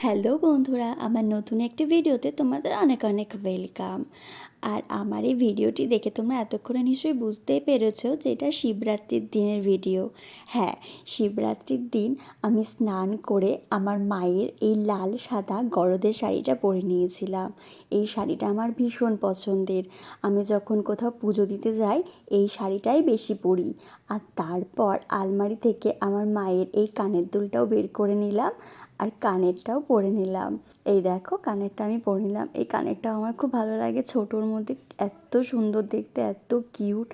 Hello বন্ধুরা, আমার নতুন একটি ভিডিওতে তোমাদের অনেক অনেক ওয়েলকাম। আর আমার এই ভিডিওটি দেখে তোমরা এতক্ষণে নিশ্চয়ই বুঝতেই পেরেছো যে এটা শিবরাত্রির দিনের ভিডিও। হ্যাঁ, শিবরাত্রির দিন আমি স্নান করে আমার মায়ের এই লাল সাদা গরদের শাড়িটা পরে নিয়েছিলাম। এই শাড়িটা আমার ভীষণ পছন্দের। আমি যখন কোথাও পুজো দিতে যাই এই শাড়িটাই বেশি পরি। আর তারপর আলমারি থেকে আমার মায়ের এই কানের দুলটাও বের করে নিলাম আর কানেরটাও পরে নিলাম। এই দেখো কানেরটা আমি পরে নিলাম। এই কানেরটাও আমার খুব ভালো লাগে, ছোটোর মধ্যে এত সুন্দর দেখতে, এত কিউট।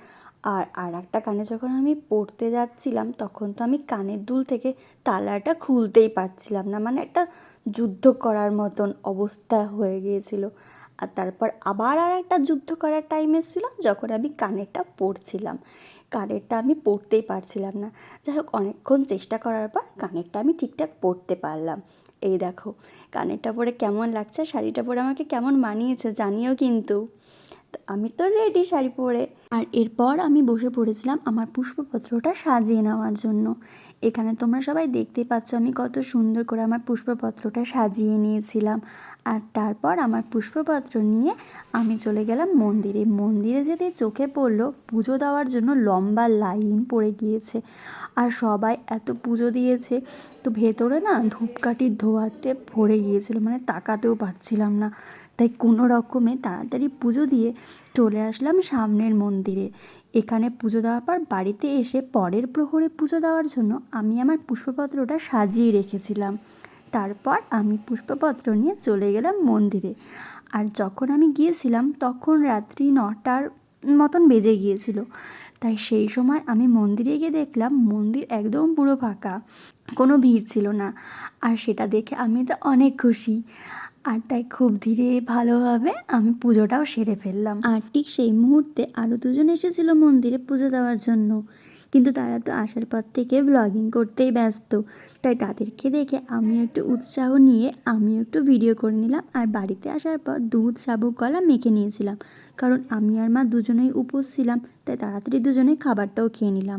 আর একটা কানে যখন আমি পরতে যাচ্ছিলাম তখন তো আমি কানের দুল থেকে তালাটা খুলতেই পারছিলাম না, মানে একটা যুদ্ধ করার মতন অবস্থা হয়ে গিয়েছিল। আর তারপর আবার আর একটা যুদ্ধ করার টাইম এসেছিল যখন আমি কানেরটা পরছিলাম। কানেরটা আমি পরতেই পারছিলাম না। যাই হোক, অনেকক্ষণ চেষ্টা করার পর কানেরটা আমি ঠিকঠাক পরতে পারলাম। এই দেখো কানেরটা পরে কেমন লাগছে, শাড়িটা পরে আমাকে কেমন মানিয়েছে জানিও কিন্তু। তো আমি তো রেডি শাড়ি পরে। আর এরপর আমি বসে পড়েছিলাম আমার পুষ্পপত্রটা সাজিয়ে নেওয়ার জন্য। এখানে তোমরা সবাই দেখতেই পাচ্ছ আমি কত সুন্দর করে আমার পুষ্পপত্রটা সাজিয়ে নিয়েছিলাম। আর তারপর আমার পুষ্পপত্র নিয়ে আমি চলে গেলাম মন্দিরে। মন্দিরে যেতে চোখে পড়লো পুজো দেওয়ার জন্য লম্বা লাইন পড়ে গিয়েছে। আর সবাই এত পুজো দিয়েছে, তো ভেতরে না ধূপকাঠির ধোঁয়াতে ভরে গিয়েছিল, মানে তাকাতেও পারছিলাম না। তাই কোনো রকমে তাড়াতাড়ি পুজো দিয়ে চলে আসলাম সামনের মন্দিরে। এখানে পুজো দেওয়ার পর বাড়িতে এসে পরের প্রহরে পুজো দেওয়ার জন্য আমি আমার পুষ্পপত্রটা সাজিয়ে রেখেছিলাম। তারপর আমি পুষ্পপত্র নিয়ে চলে গেলাম মন্দিরে। আর যখন আমি গিয়েছিলাম তখন রাত্রি 9টার মতন বেজে গিয়েছিল। তাই সেই সময় আমি মন্দিরে গিয়ে দেখলাম মন্দির একদম পুরো ফাঁকা, কোনো ভিড় ছিল না। আর সেটা দেখে আমি তো অনেক খুশি। আর তাই খুব ধীরে ভালোভাবে আমি পুজোটাও সেরে ফেললাম। আর ঠিক সেই মুহূর্তে আরও দুজন এসেছিলো মন্দিরে পুজো দেওয়ার জন্য, কিন্তু তারা তো আসার পর থেকে ব্লগিং করতেই ব্যস্ত। তাই তাদেরকে দেখে আমিও একটু উৎসাহ নিয়ে আমিও একটু ভিডিও করে নিলাম। আর বাড়িতে আসার পর দুধ সাবুক কলা মেখে নিয়েছিলাম, কারণ আমি আর মা দুজনেই উপোস ছিলাম। তাই তাড়াতাড়ি দুজনেই খাবারটাও খেয়ে নিলাম।